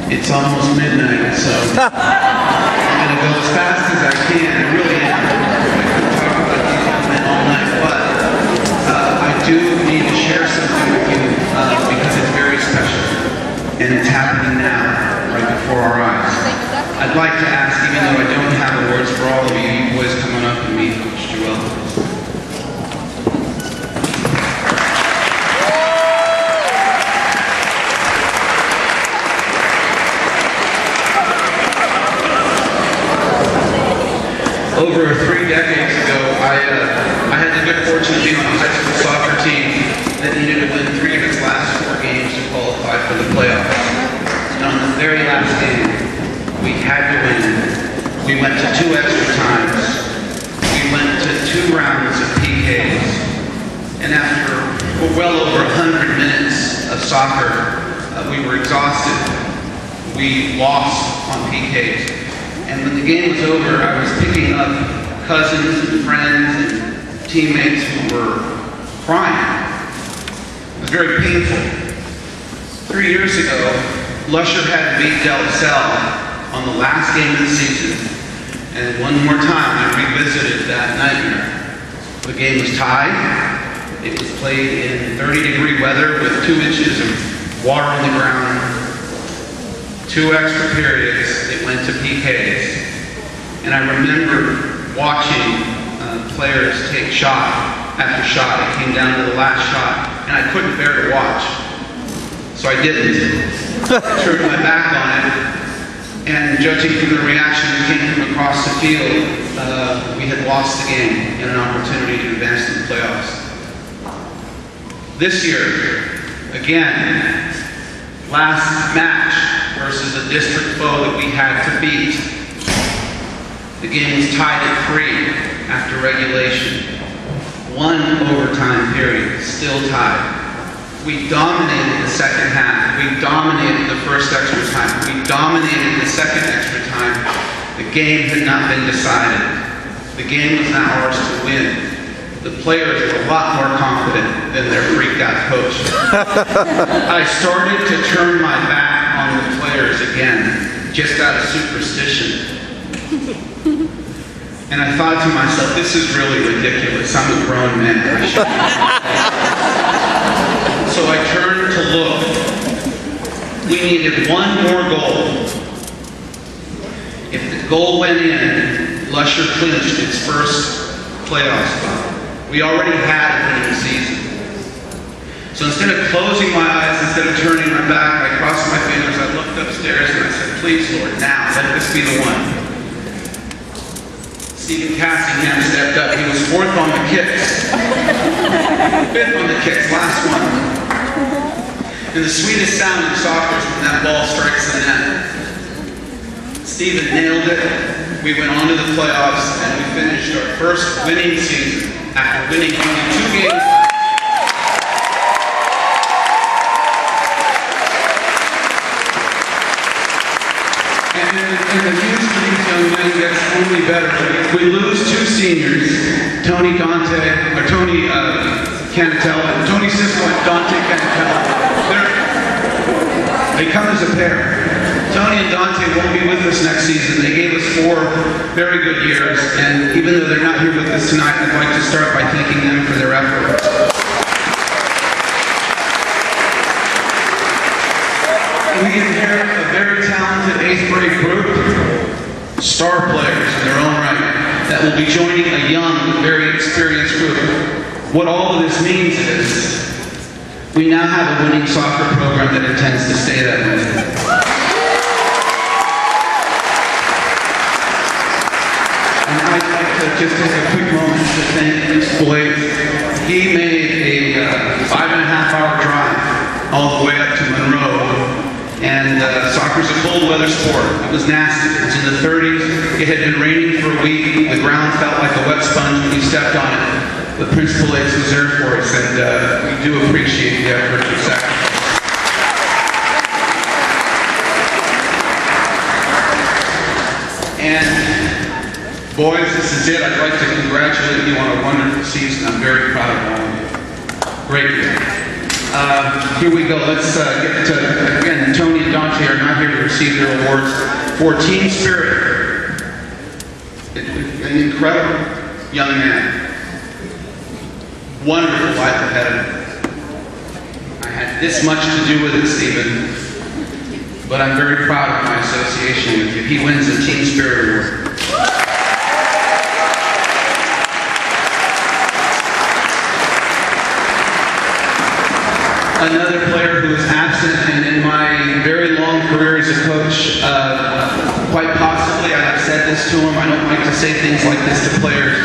It's almost midnight, so I'm going to go as fast as I can. I really am. I could talk about these all night, but I do need to share something with you because it's very special, and it's happening now, right before our eyes. I'd like to ask, even though I don't have the words for all of you, you boys coming up and meet Coach Joel. Over 3 decades ago, I had the good fortune of being on a high school soccer team that needed to win 3 of its last 4 games to qualify for the playoffs. And on the very last game, we had to win. We went to 2 extra times. We went to 2 rounds of PKs. And after well over 100 minutes of soccer, we were exhausted. We lost on PKs. And when the game was over, I was picking up cousins and friends and teammates who were crying. It was very painful. 3 years ago, Lusher had to beat Del Cell on the last game of the season. And one more time, I revisited that nightmare. The game was tied. It was played in 30-degree weather with 2 inches of water on the ground. 2 extra periods, it went to PKs. And I remember watching players take shot after shot. It came down to the last shot, and I couldn't bear to watch. So I didn't. I turned my back on it, and judging from the reaction that came from across the field, we had lost the game and an opportunity to advance to the playoffs. This year, again, last match, versus a district foe that we had to beat. The game was tied at 3 after regulation. 1 overtime period, still tied. We dominated the second half. We dominated the first extra time. We dominated the second extra time. The game had not been decided. The game was now ours to win. The players were a lot more confident than their freaked out coach. I started to turn my back on the players again, just out of superstition. And I thought to myself, this is really ridiculous. I'm a grown man. So I turned to look. We needed 1 more goal. If the goal went in, Lusher clinched its first playoff spot. We already had a winning season. So instead of closing my eyes, instead of turning my back, I crossed my fingers, I looked upstairs and I said, please, Lord, now, let this be the one. Stephen Cassingham stepped up. He was 4th on the kicks. 5th on the kicks, last one. And the sweetest sound in soccer is when that ball strikes the net. Stephen nailed it. We went on to the playoffs and we finished our first winning season after winning only 2 games. And the news for these young men gets only better. We lose 2 seniors, Tony Canatella, Tony Sisco and Dante Canatella. They come as a pair. Tony and Dante won't be with us next season. They gave us 4 very good years, and even though they're not here with us tonight, I'd like to start by thanking them for their effort. We inherit a very talented 8th grade group, star players in their own right, that will be joining a young, very experienced group. What all of this means is, we now have a winning soccer program that intends to stay that way. And I'd like to just take a quick moment to thank Prince Boyd. He made a 5.5-hour drive all the way up to Monroe. And soccer's a cold weather sport. It was nasty. It was in the 30s. It had been raining for a week. The ground felt like a wet sponge when you stepped on it. The principal was there for us, and we do appreciate the effort and sacrifice. And boys, this is it. I'd like to congratulate you on a wonderful season. I'm very proud of all of you. Great year. Here we go. Let's get to, again, Tony and Dante are not here to receive their awards for Team Spirit. An incredible young man. Wonderful life ahead of him. I had this much to do with it, Stephen, but I'm very proud of my association with you. He wins the Team Spirit Award. Another player who is absent, and in my very long career as a coach, quite possibly, I've said this to him, I don't like to say things like this to players,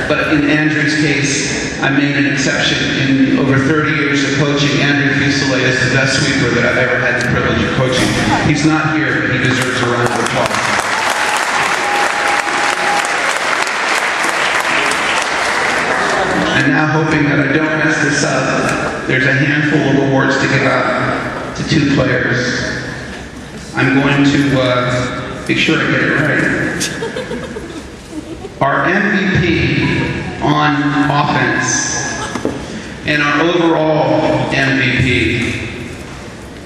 but in Andrew's case, I made an exception. In over 30 years of coaching, Andrew Fuselier is the best sweeper that I've ever had the privilege of coaching. He's not here, but he deserves a round of applause. And now, hoping that I don't mess this up, there's a handful of awards to give out to 2 players. I'm going to make sure I get it right. Our MVP on offense and our overall MVP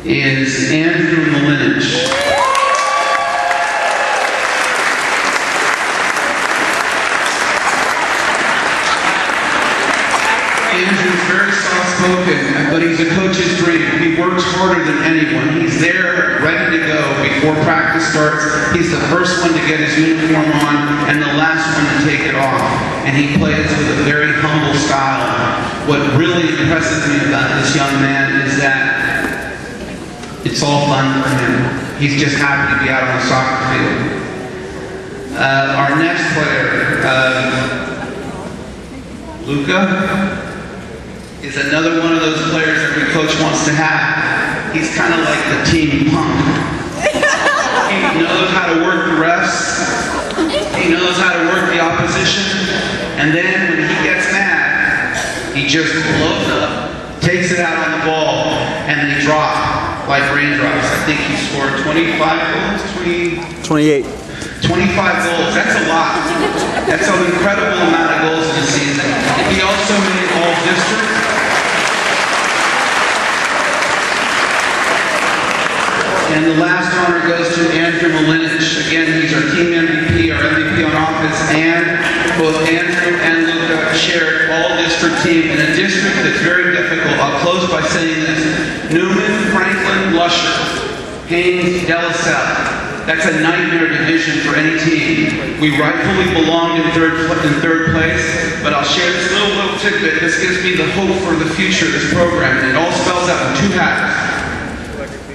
is Andrew Malinich. Andrew's very soft-spoken, but he's a coach's dream. He works harder than anyone. He's there, ready to go before practice starts. He's the first one to get his uniform on and the last one to take it off. And he plays with a very humble style. What really impresses me about this young man is that it's all fun for him. He's just happy to be out on the soccer field. Our next player, Luca, is another one of those players every coach wants to have. He's kind of like the team punk. He knows how to work the refs. He knows how to work the opposition. And then when he gets mad, he just blows up, takes it out on the ball, and they drop like raindrops. I think he scored 25 goals, 28. 25 goals, that's a lot. That's an incredible amount of goals this season. He also made all-district. And the last honor goes to Andrew Malinich. Again, he's our team MVP, our MVP on offense, and both Andrew and Luca shared all-district team in a district that's very difficult. I'll close by saying this. Newman, Franklin, Lusher, Haynes, DeLaSalle. That's a nightmare division for any team. We rightfully belonged in third place, but I'll share this little tidbit. This gives me the hope for the future of this program, and it all spells out in 2 halves.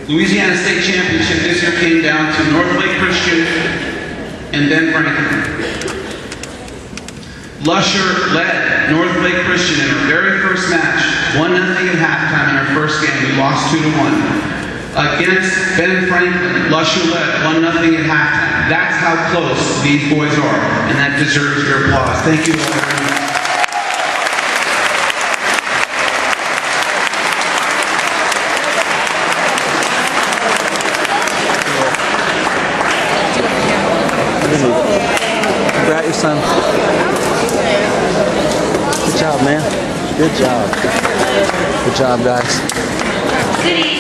Louisiana State Championship this year came down to North Lake Christian and Ben Franklin. Lusher led North Lake Christian in our very first match, 1-0 at halftime in our first game. We lost 2-1. Against Ben Franklin, Lusher led 1-0 at halftime. That's how close these boys are, and that deserves your applause. Thank you all very much. Congrats, your son. Good job, man. Good job. Good job, guys.